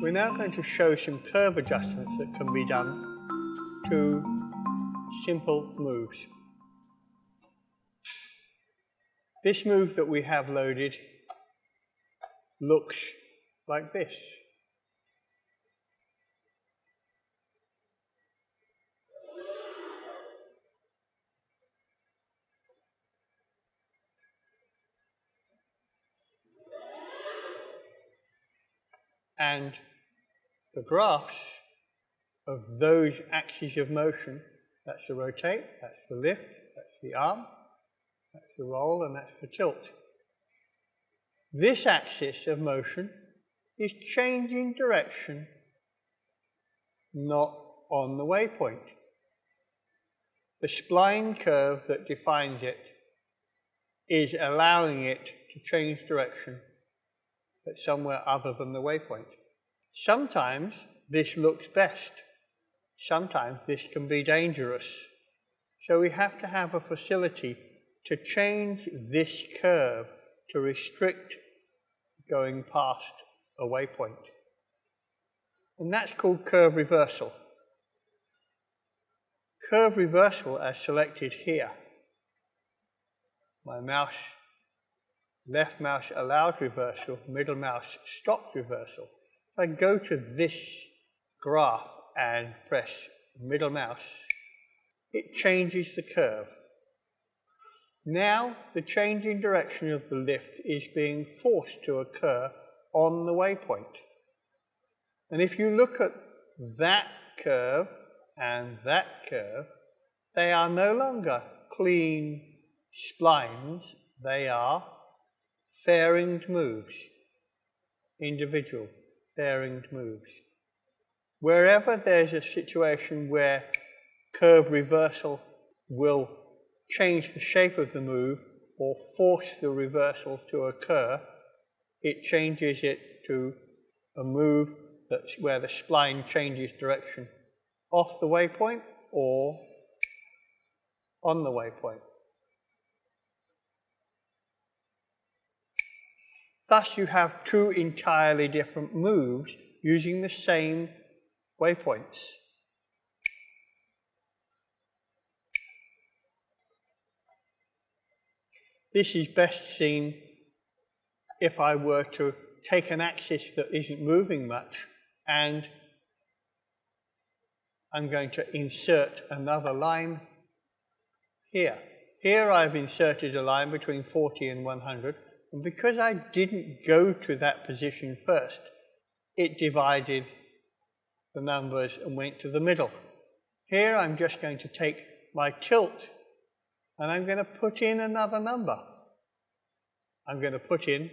We're now going to show some curve adjustments that can be done to simple moves. This move that we have loaded looks like this. And the graphs of those axes of motion, that's the rotate, that's the lift, that's the arm, that's the roll, and that's the tilt. This axis of motion is changing direction, not on the waypoint. The spline curve that defines it is allowing it to change direction, but somewhere other than the waypoint. Sometimes this looks best. Sometimes this can be dangerous. So we have to have a facility to change this curve to restrict going past a waypoint. And that's called curve reversal. Curve reversal as selected here. My mouse, left mouse allows reversal, middle mouse stops reversal. If I go to this graph and press middle mouse, it changes the curve. Now the change in direction of the lift is being forced to occur on the waypoint. And if you look at that curve and that curve, they are no longer clean splines, they are fairinged moves, individual fairinged moves. Wherever there's a situation where curve reversal will change the shape of the move or force the reversal to occur, it changes it to a move that's where the spline changes direction off the waypoint or on the waypoint. Thus you have two entirely different moves using the same waypoints. This is best seen if I were to take an axis that isn't moving much and I'm going to insert another line here. Here I've inserted a line between 40 and 100, and because I didn't go to that position first, it divided the numbers and went to the middle. Here I'm just going to take my tilt and I'm going to put in another number. I'm going to put in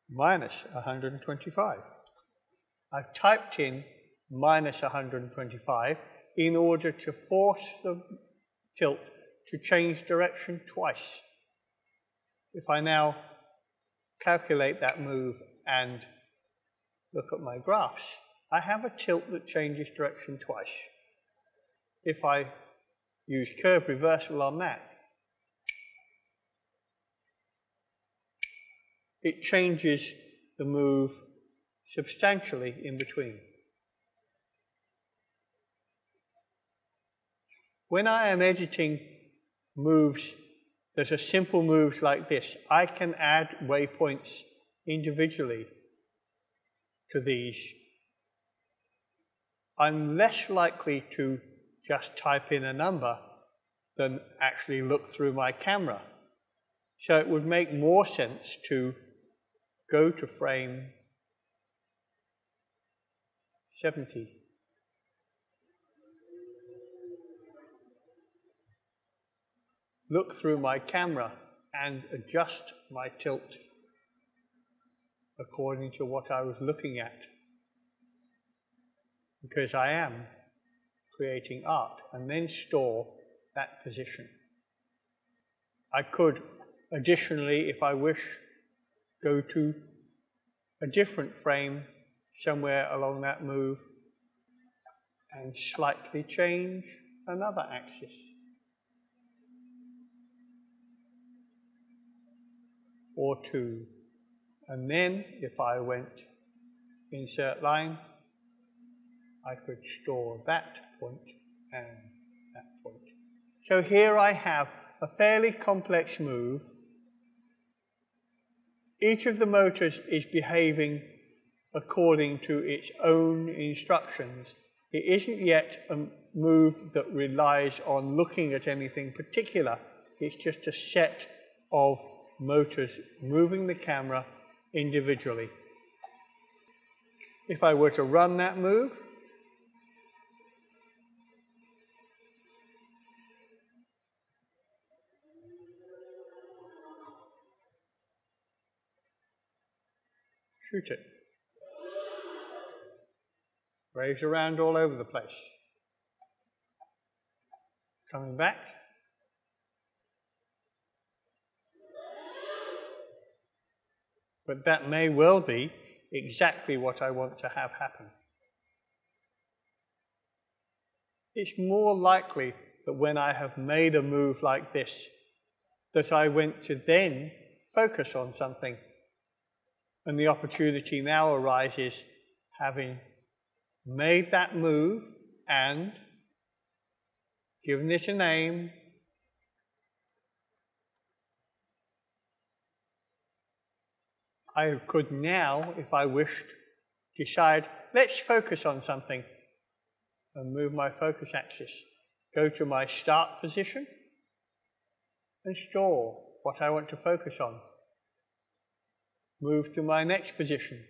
minus 125. I've typed in minus 125 in order to force the tilt to change direction twice. If I now calculate that move and look at my graphs, I have a tilt that changes direction twice. If I use curve reversal on that, it changes the move substantially in between. When I am editing moves that are simple moves like this, I can add waypoints individually to these. I'm less likely to just type in a number than actually look through my camera. So it would make more sense to go to frame 70. Look through my camera and adjust my tilt according to what I was looking at, because I am creating art, and then store that position. I could additionally, if I wish, go to a different frame somewhere along that move and slightly change another axis. Or two. And then if I went insert line, I could store that point and that point. So here I have a fairly complex move. Each of the motors is behaving according to its own instructions. It isn't yet a move that relies on looking at anything particular. It's just a set of motors moving the camera individually. If I were to run that move, shoot it. Waves around all over the place. Coming back. But that may well be exactly what I want to have happen. It's more likely that when I have made a move like this, that I went to then focus on something. And the opportunity now arises, having made that move and given it a name, I could now, if I wished, decide, let's focus on something, and move my focus axis. Go to my start position and store what I want to focus on. Move to my next position.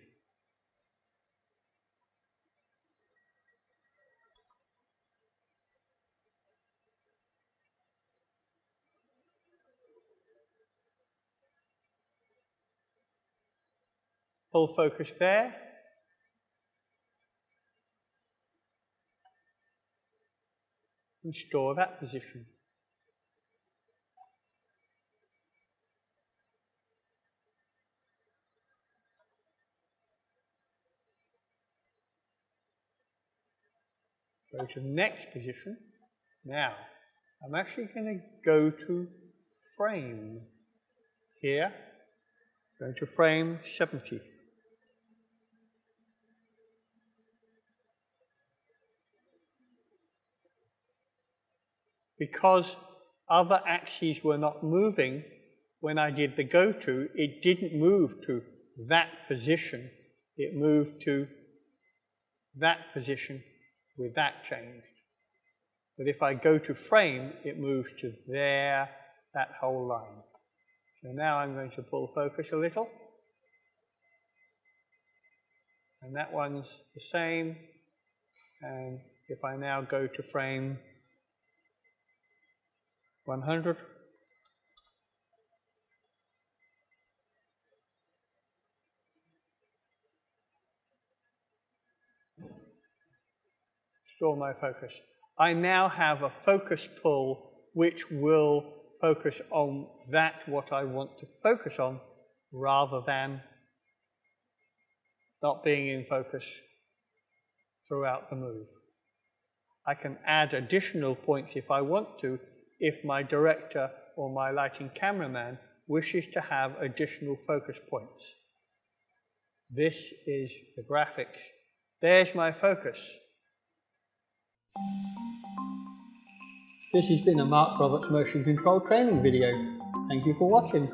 Full focus there. And store that position. Go to the next position. Now, I'm actually going to go to frame. Here, going to frame 70. Because other axes were not moving when I did the go to, it didn't move to that position. It moved to that position with that changed. But if I go to frame, it moves to there, that whole line. So now I'm going to pull focus a little. And that one's the same. And if I now go to frame 100, store my focus. I now have a focus pull which will focus on that what I want to focus on rather than not being in focus throughout the move. I can add additional points if I want to, if my director or my lighting cameraman wishes to have additional focus points. This is the graphics. There's my focus. This has been a Mark Roberts motion control training video. Thank you for watching.